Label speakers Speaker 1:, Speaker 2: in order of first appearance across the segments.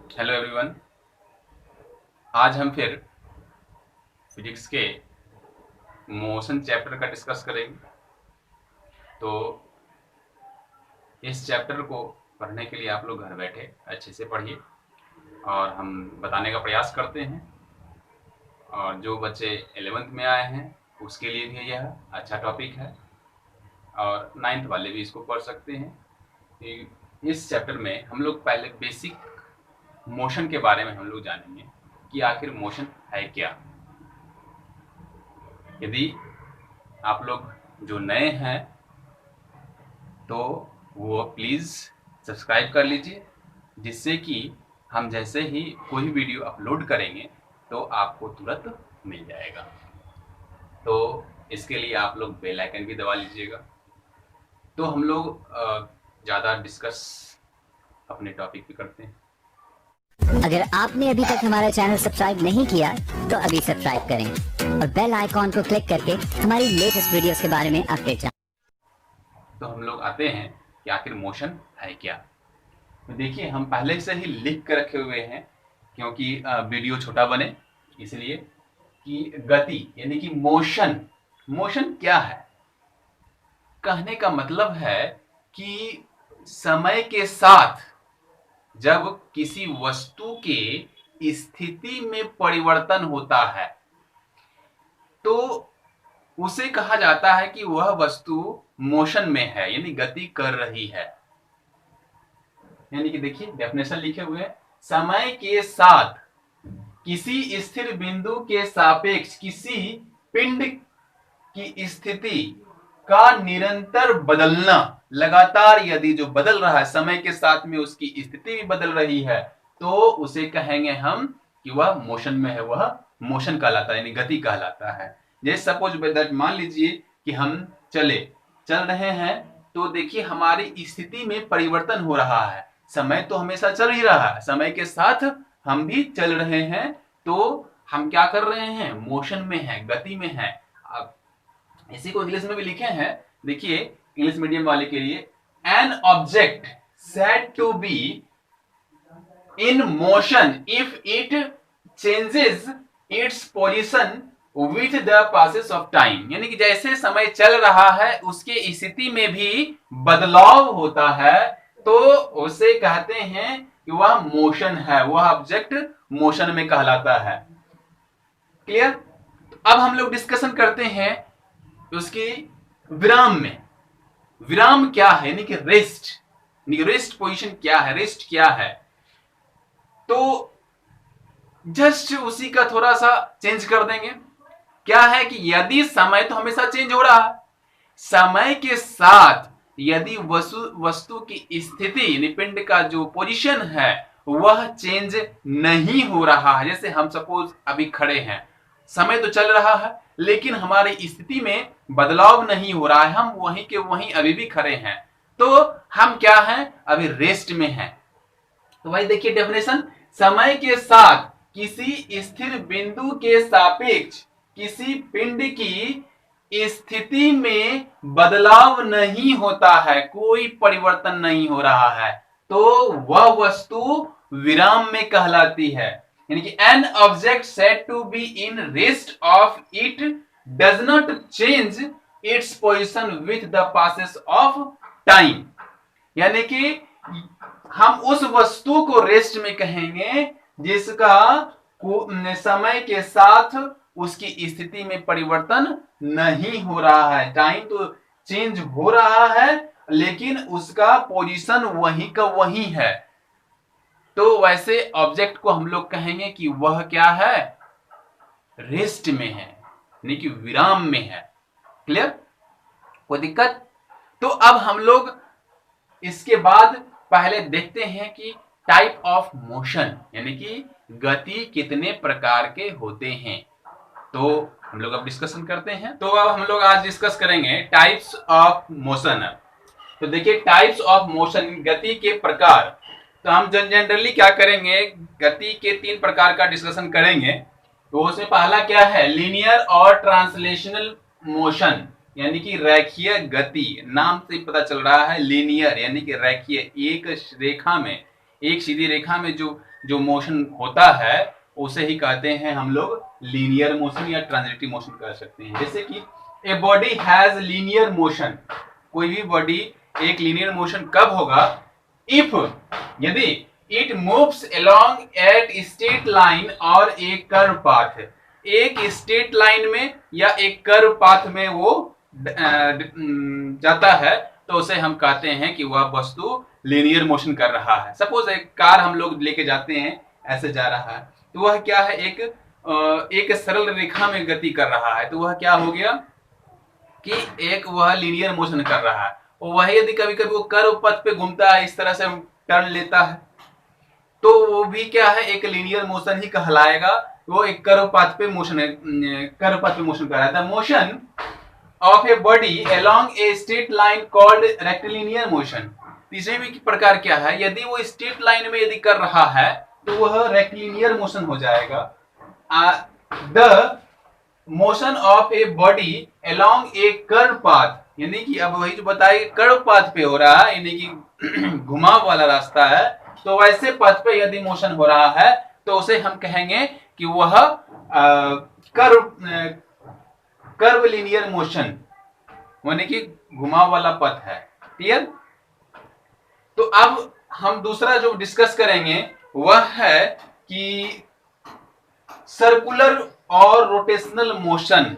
Speaker 1: Hello everyone. आज हम फिर फिजिक्स के मोशन चैप्टर का डिस्कस करेंगे। तो इस चैप्टर को पढ़ने के लिए आप लोग घर बैठे अच्छे से पढ़िए और हम बताने का प्रयास करते हैं। और जो बच्चे 11th में आए हैं उसके लिए भी यह अच्छा टॉपिक है और 9th वाले भी इसको पढ़ सकते हैं। इस चैप्टर में हम लोग पहले बेसिक मोशन के बारे में हम लोग जानेंगे कि आखिर मोशन है क्या। यदि आप लोग जो नए हैं तो वो प्लीज़ सब्सक्राइब कर लीजिए, जिससे कि हम जैसे ही कोई वीडियो अपलोड करेंगे तो आपको तुरंत मिल जाएगा। तो इसके लिए आप लोग बेल आइकन भी दबा लीजिएगा। तो हम लोग ज़्यादा डिस्कस अपने टॉपिक पे करते हैं।
Speaker 2: अगर आपने अभी तक हमारा चैनल सब्सक्राइब नहीं किया तो अभी सब्सक्राइब करें और बेल आइकॉन को क्लिक करके हमारी लेटेस्ट वीडियोस के बारे में अपडेट जानें।
Speaker 1: तो हम लोग आते हैं कि आखिर मोशन है क्या। तो देखिए, हम पहले से ही लिख के रखे हुए हैं क्योंकि वीडियो छोटा बने, इसलिए कि गति यानी कि मोशन। मोशन क्या है? कहने का मतलब है कि समय के साथ जब किसी वस्तु के स्थिति में परिवर्तन होता है तो उसे कहा जाता है कि वह वस्तु मोशन में है, यानी गति कर रही है। यानी कि देखिए, डेफिनेशन लिखे हुए हैं, समय के साथ किसी स्थिर बिंदु के सापेक्ष किसी पिंड की स्थिति का निरंतर बदलना। लगातार यदि जो बदल रहा है, समय के साथ में उसकी स्थिति भी बदल रही है, तो उसे कहेंगे हम कि वह मोशन में है, वह मोशन कहलाता है, यानी गति कहलाता है। जैसे सपोज दैट, मान लीजिए कि हम चल रहे हैं, तो देखिए हमारी स्थिति में परिवर्तन हो रहा है। समय तो हमेशा चल ही रहा है, समय के साथ हम भी चल रहे हैं, तो हम क्या कर रहे हैं? मोशन में है, गति में है। अब इसी को इंग्लिश में भी लिखे हैं, देखिए इंग्लिश मीडियम वाले के लिए, an object said to be in motion if it changes its position with the passes of time. यानी कि जैसे समय चल रहा है उसके स्थिति में भी बदलाव होता है, तो उसे कहते हैं कि वह मोशन है, वह ऑब्जेक्ट मोशन में कहलाता है। क्लियर? तो अब हम लोग डिस्कशन करते हैं उसकी विराम में। विराम क्या है? यानी कि रेस्ट, रेस्ट पोजीशन क्या है, रेस्ट क्या है? तो जस्ट उसी का थोड़ा सा चेंज कर देंगे। क्या है कि यदि समय तो हमेशा चेंज हो रहा है, समय के साथ यदि वस्तु की स्थिति यानी पिंड का जो पोजीशन है वह चेंज नहीं हो रहा है। जैसे हम सपोज अभी खड़े हैं, समय तो चल रहा है लेकिन हमारी स्थिति में बदलाव नहीं हो रहा है, हम वहीं के वहीं अभी भी खड़े हैं, तो हम क्या हैं? अभी रेस्ट में हैं। तो भाई देखिए डेफिनेशन, समय के साथ किसी स्थिर बिंदु के सापेक्ष किसी पिंड की स्थिति में बदलाव नहीं होता है, कोई परिवर्तन नहीं हो रहा है, तो वह वस्तु विराम में कहलाती है। यानी कि an object said to be in rest of it does not change its position with the passes of time. यानी कि हम उस वस्तु को रेस्ट में कहेंगे जिसका समय के साथ उसकी स्थिति में परिवर्तन नहीं हो रहा है। टाइम तो चेंज हो रहा है लेकिन उसका पोजीशन वही का वही है, तो वैसे ऑब्जेक्ट को हम लोग कहेंगे कि वह क्या है? रेस्ट में है, यानी कि विराम में है। क्लियर? कोई दिक्कत? तो अब हम लोग इसके बाद पहले देखते हैं कि टाइप ऑफ मोशन, यानी कि गति कितने प्रकार के होते हैं। तो हम लोग अब डिस्कशन करते हैं। तो अब हम लोग आज डिस्कस करेंगे टाइप्स ऑफ मोशन। तो देखिए, टाइप्स ऑफ मोशन, गति के प्रकार। तो हम जनरली क्या करेंगे? गति के 3 प्रकार का डिस्कशन करेंगे। तो उसमें पहला क्या है? लीनियर और ट्रांसलेशनल मोशन, यानी कि रेखीय गति। नाम से पता चल रहा है लीनियर यानी कि रेखीय, एक रेखा में एक सीधी रेखा में जो जो मोशन होता है उसे ही कहते हैं हम लोग लीनियर मोशन या ट्रांजिटिव मोशन कह सकते हैं। जैसे कि ए बॉडी हैज लीनियर मोशन, कोई भी बॉडी एक लीनियर मोशन कब होगा, इफ यदि it moves along at straight line और ए कर्व पाथ, एक स्ट्रेट लाइन में या एक कर्व पाथ में वो जाता है तो उसे हम कहते हैं कि वह वस्तु लीनियर मोशन कर रहा है। सपोज एक कार हम लोग लेके जाते हैं, ऐसे जा रहा है तो वह क्या है, एक सरल रेखा में गति कर रहा है, तो वह क्या हो गया कि एक वह लीनियर मोशन कर रहा है। और वह यदि कभी कभी वो कर्व पथ पे घूमता है, इस तरह से टर्न लेता है, तो वो भी क्या है, एक लीनियर मोशन ही कहलाएगा। वो एक कर्व पाथ पे मोशन है, कर्व पाथ पे मोशन कर रहा है। The motion of a body along a straight line called rectilinear motion. तीसरे भी प्रकार क्या है, यदि वो स्ट्रेट लाइन में यदि कर रहा है तो वह रेक्टिलिनियर मोशन हो जाएगा। The motion of a body along A curve path, यानी कि अब वही जो बताए कर्व पाथ पे हो रहा है, यानी कि घुमाव वाला रास्ता है, तो वैसे पथ पे यदि मोशन हो रहा है तो उसे हम कहेंगे कि वह कर्व लीनियर मोशन, यानी कि घुमाव वाला पथ है। क्लियर? तो अब हम दूसरा जो डिस्कस करेंगे वह है कि सर्कुलर और रोटेशनल मोशन,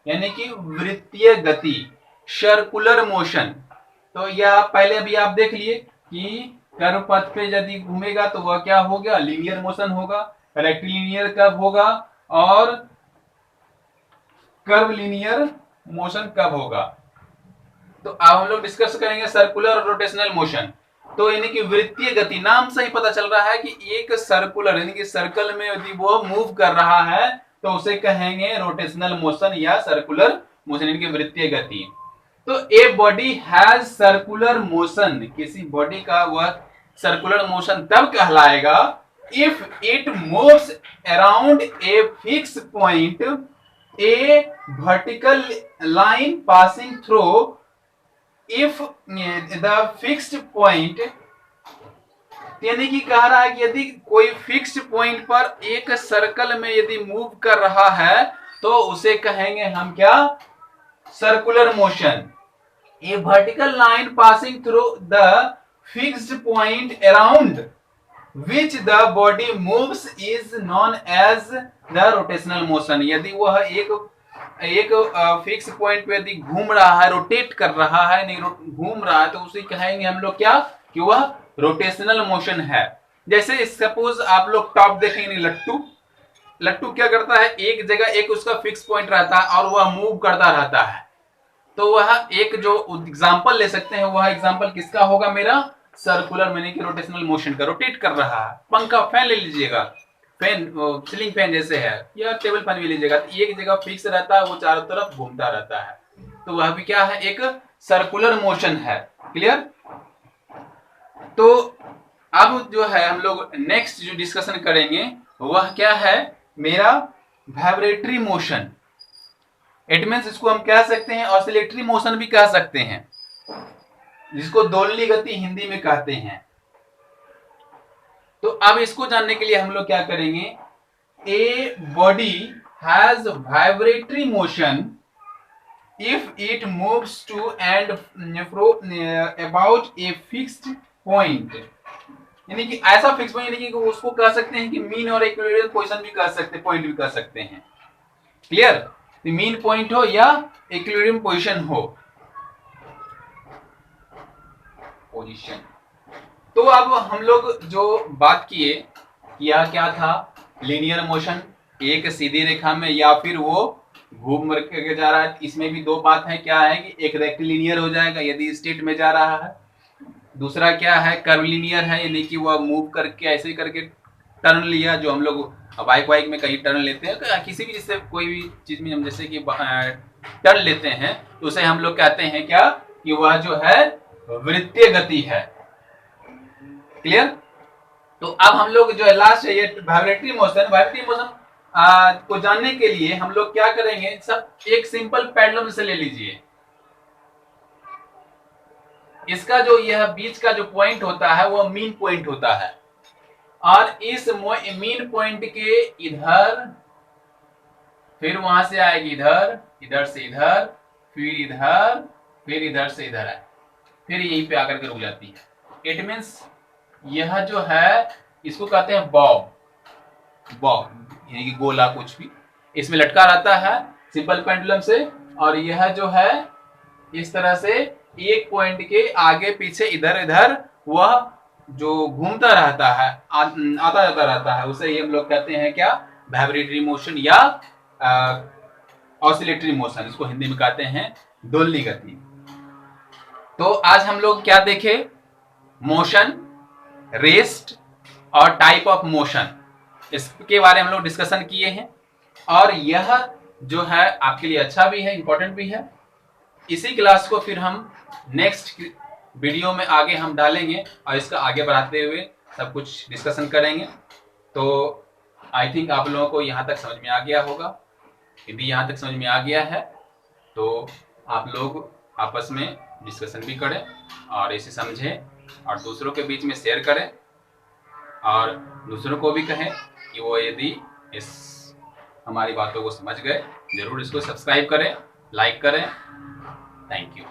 Speaker 1: यानी कि वृत्तीय गति, सर्कुलर मोशन। तो यह पहले अभी आप देख लिए कि कर्व पथ पे यदि घूमेगा तो वह क्या हो गया, लीनियर मोशन होगा। रेक्टिलिनियर कब होगा और कर्व लीनियर मोशन कब होगा। तो अब हम लोग डिस्कस करेंगे सर्कुलर और रोटेशनल मोशन। तो यानी कि वृत्तीय गति, नाम से ही पता चल रहा है कि एक सर्कुलर यानी कि सर्कल में यदि वो मूव कर रहा है तो उसे कहेंगे रोटेशनल मोशन या सर्कुलर मोशन, यानी कि वृत्तीय गति। तो ए बॉडी हैज सर्कुलर मोशन, किसी बॉडी का वह सर्कुलर मोशन तब कहलाएगा if it moves around a fix point, A vertical line passing through, if the fixed point, यानी कि कह रहा है कि यदि कोई फिक्स्ड पॉइंट पर एक सर्कल में यदि मूव कर रहा है तो उसे कहेंगे हम क्या, circular motion. A vertical line passing through the fixed point around which the body moves is known as the rotational motion. यदि वह एक फिक्स पॉइंट पे यदि घूम रहा है, रोटेट कर रहा है, नहीं घूम रहा है, तो उसे कहेंगे हम लोग क्या, कि वह रोटेशनल मोशन है। जैसे सपोज आप लोग टॉप देखेंगे, लट्टू क्या करता है, एक जगह एक उसका फिक्स पॉइंट रहता है और वह मूव करता रहता है। तो वह एक जो एग्जांपल ले सकते हैं, वह एग्जांपल किसका होगा, मेरा सर्कुलर यानी कि रोटेशनल मोशन का, रोटेट कर रहा है। पंखा, फैन ले लीजिएगा, फैन सीलिंग फैन जैसे है या टेबल फैन भी लीजिएगा, तो एक जगह फिक्स रहता है, वो चारों तरफ घूमता रहता है, तो वह भी क्या है, एक सर्कुलर मोशन है। क्लियर? तो अब जो है हम लोग नेक्स्ट जो डिस्कशन करेंगे वह क्या है, मेरा वाइब्रेटरी मोशन। इट मींस इसको हम कह सकते हैं ऑसिलेटरी मोशन भी कह सकते हैं, जिसको दोलनी गति हिंदी में कहते हैं। तो अब इसको जानने के लिए हम लोग क्या करेंगे, a body has vibratory motion if it moves to and fro about a fixed point, यानी कि ऐसा फिक्स पॉइंट, यानी कि उसको कह सकते हैं कि मीन और इक्विलिब्रियम पोजीशन भी कह सकते हैं, पॉइंट भी कह सकते हैं। क्लियर? मीन पॉइंट हो या इक्विलिब्रियम पोजीशन हो, पोजीशन। तो अब हम लोग जो बात किया क्या था, लीनियर मोशन, एक सीधी रेखा में या फिर वो घूम के जा रहा है। इसमें भी दो बात है, क्या है कि एक रेक्टिलिनियर हो जाएगा यदि स्ट्रेट में जा रहा है, दूसरा क्या है, कर्वलिनियर है, यानी कि वह मूव करके ऐसे करके टर्न लिया, जो हम लोग बाइक वाइक में कहीं टर्न लेते हैं, किसी भी जिससे कोई भी चीज में हम जैसे कि टर्न लेते हैं, तो उसे हम लोग कहते हैं क्या, कि वह जो है वृत्तीय गति है। क्लियर? तो अब हम लोग जो है लास्ट है ये वाइब्रेटरी मोशन को जानने के लिए हम लोग क्या करेंगे, सब एक सिंपल पेंडुलम से ले लीजिए। इसका जो यह बीच का जो पॉइंट होता है वो मीन पॉइंट होता है, और इस मीन पॉइंट के इधर फिर वहां से आएगी इधर, इधर से इधर, फिर इधर, फिर इधर से इधर है, फिर यहीं पे आकर के रुक जाती है। इट मीन्स यह जो है इसको कहते हैं बॉब, बॉब यानी कि गोला कुछ भी इसमें लटका रहता है सिंपल पेंडुलम से, और यह जो है इस तरह से एक पॉइंट के आगे पीछे इधर इधर वह जो घूमता रहता है, आता जाता रहता है, उसे ही हम लोग कहते हैं क्या, वाइब्रेटरी मोशन या ऑसिलेटरी मोशन, इसको हिंदी में कहते हैं दोलनी गति। तो आज हम लोग क्या देखे, मोशन, रेस्ट और टाइप ऑफ मोशन, इसके बारे में हम लोग डिस्कशन किए हैं, और यह जो है आपके लिए अच्छा भी है, इंपॉर्टेंट भी है। इसी क्लास को फिर हम नेक्स्ट वीडियो में आगे हम डालेंगे और इसका आगे बढ़ाते हुए सब कुछ डिस्कशन करेंगे। तो आई थिंक आप लोगों को यहाँ तक समझ में आ गया होगा। यदि यहाँ तक समझ में आ गया है तो आप लोग आपस में डिस्कशन भी करें और इसे समझें और दूसरों के बीच में शेयर करें, और दूसरों को भी कहें कि वो यदि इस हमारी बातों को समझ गए जरूर इसको सब्सक्राइब करें, लाइक करें। Thank you.